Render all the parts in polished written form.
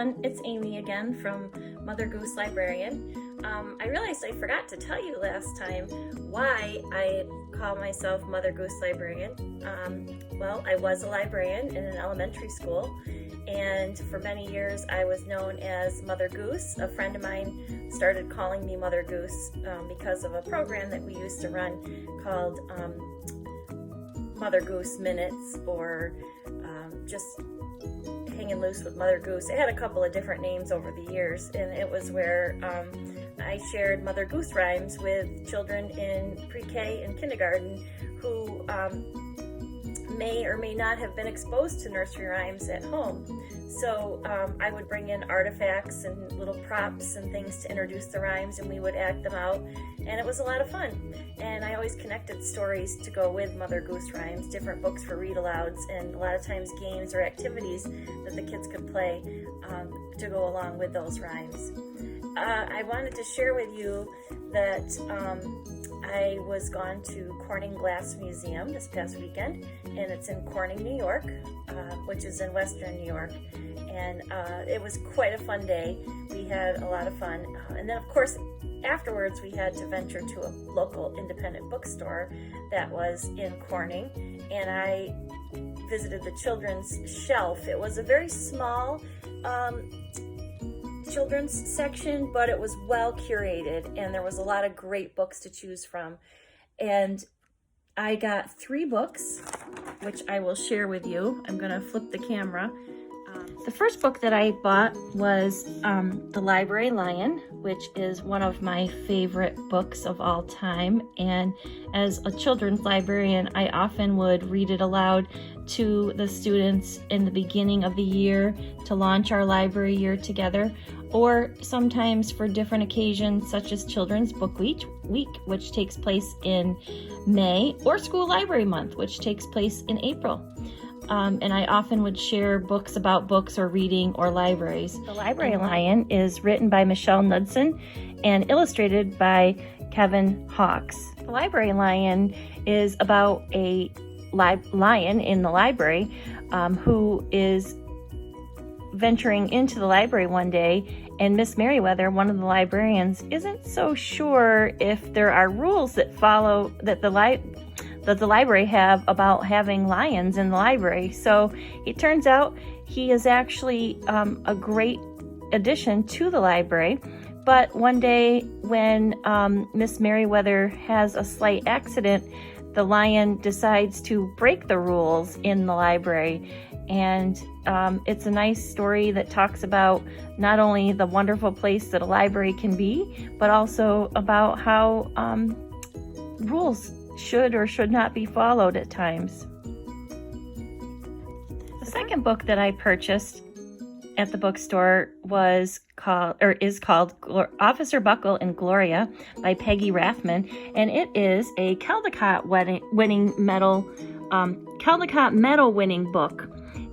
everyone, it's Amy again from Mother Goose Librarian. I realized I forgot to tell you last time why I call myself Mother Goose Librarian. Well, I was a librarian in an elementary school, and for many years I was known as Mother Goose. A friend of mine started calling me Mother Goose because of a program that we used to run called Mother Goose Minutes, or just Hanging Loose with Mother Goose. It had a couple of different names over the years, and it was where I shared Mother Goose rhymes with children in pre-K and kindergarten who may or may not have been exposed to nursery rhymes at home. So I would bring in artifacts and little props and things to introduce the rhymes, and we would act them out, and it was a lot of fun. And I always connected stories to go with Mother Goose rhymes, different books for read-alouds, and a lot of times games or activities that the kids could play to go along with those rhymes. I wanted to share with you that I was gone to Corning Glass Museum this past weekend, and it's in Corning, New York, which is in Western New York, and it was quite a fun day. We had a lot of fun, and then of course afterwards we had to venture to a local independent bookstore that was in Corning, and I visited the children's shelf. It was a very small children's section, but it was well curated, and there was a lot of great books to choose from. And I got 3 books, which I will share with you. I'm gonna flip the camera. The first book that I bought was The Library Lion, which is one of my favorite books of all time. And as a children's librarian, I often would read it aloud to the students in the beginning of the year to launch our library year together, or sometimes for different occasions such as Children's Book Week, which takes place in May, or School Library Month, which takes place in April. And I often would share books about books or reading or libraries. The Library Lion is written by Michelle Knudsen and illustrated by Kevin Hawkes. The Library Lion is about a lion in the library who is venturing into the library one day, and Miss Merriweather, one of the librarians, isn't so sure if there are rules that follow that the library have about having lions in the library. So it turns out he is actually a great addition to the library. But one day when Miss Merriweather has a slight accident, the lion decides to break the rules in the library. And it's a nice story that talks about not only the wonderful place that a library can be, but also about how rules should or should not be followed at times. The second book that I purchased at the bookstore is called Officer Buckle and Gloria by Peggy Rathman, and it is a Caldecott medal winning book.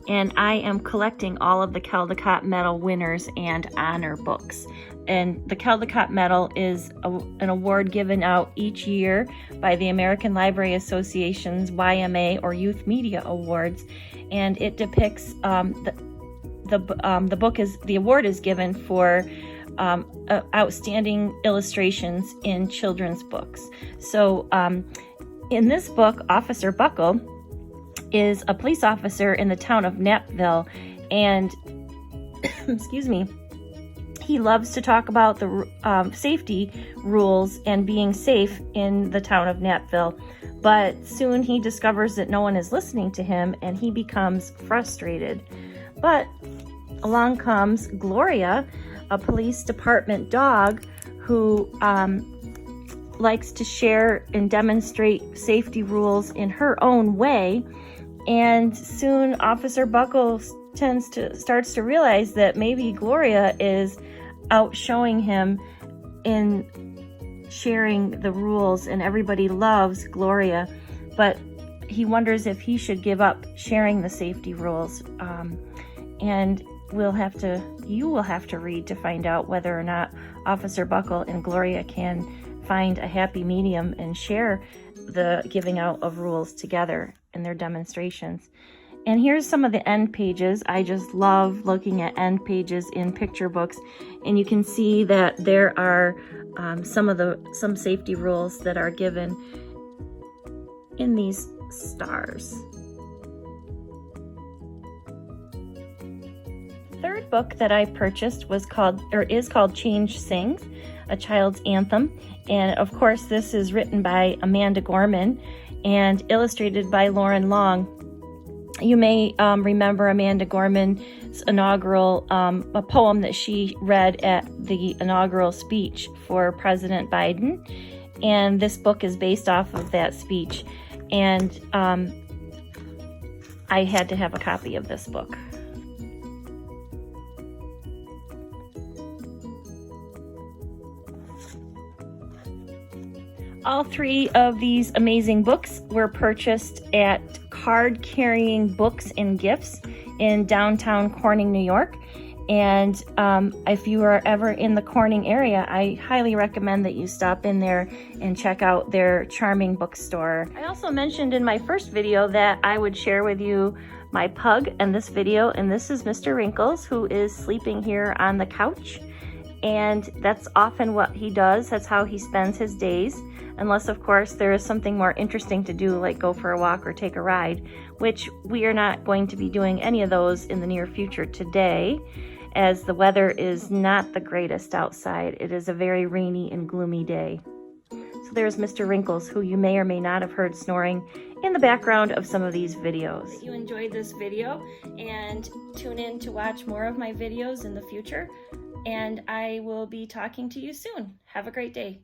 And I am collecting all of the Caldecott Medal winners and honor books. And the Caldecott Medal is an award given out each year by the American Library Association's YMA or Youth Media Awards, and it depicts the award is given for outstanding illustrations in children's books. So in this book, Officer Buckle is a police officer in the town of Knappville, and excuse me, he loves to talk about the safety rules and being safe in the town of Knappville. But soon he discovers that no one is listening to him, and he becomes frustrated. But along comes Gloria, a police department dog who likes to share and demonstrate safety rules in her own way. And soon Officer Buckle starts to realize that maybe Gloria is outshowing him in sharing the rules, and everybody loves Gloria, but he wonders if he should give up sharing the safety rules. And you will have to read to find out whether or not Officer Buckle and Gloria can find a happy medium and share the giving out of rules together in their demonstrations. And here's some of the end pages. I just love looking at end pages in picture books. And you can see that there are some safety rules that are given in these stars. Third book that I purchased is called Change Sings, a child's anthem. And of course, this is written by Amanda Gorman and illustrated by Lauren Long. You may remember Amanda Gorman's inaugural, a poem that she read at the inaugural speech for President Biden. And this book is based off of that speech. And I had to have a copy of this book. All three of these amazing books were purchased at Card Carrying Books and Gifts in downtown Corning, New York. And if you are ever in the Corning area, I highly recommend that you stop in there and check out their charming bookstore. I also mentioned in my first video that I would share with you my pug in this video, and this is Mr. Wrinkles, who is sleeping here on the couch. And that's often what he does. That's how he spends his days. Unless, of course, there is something more interesting to do, like go for a walk or take a ride, which we are not going to be doing any of those in the near future today, as the weather is not the greatest outside. It is a very rainy and gloomy day. So there's Mr. Wrinkles, who you may or may not have heard snoring in the background of some of these videos. You enjoyed this video, and tune in to watch more of my videos in the future, and I will be talking to you soon. Have a great day.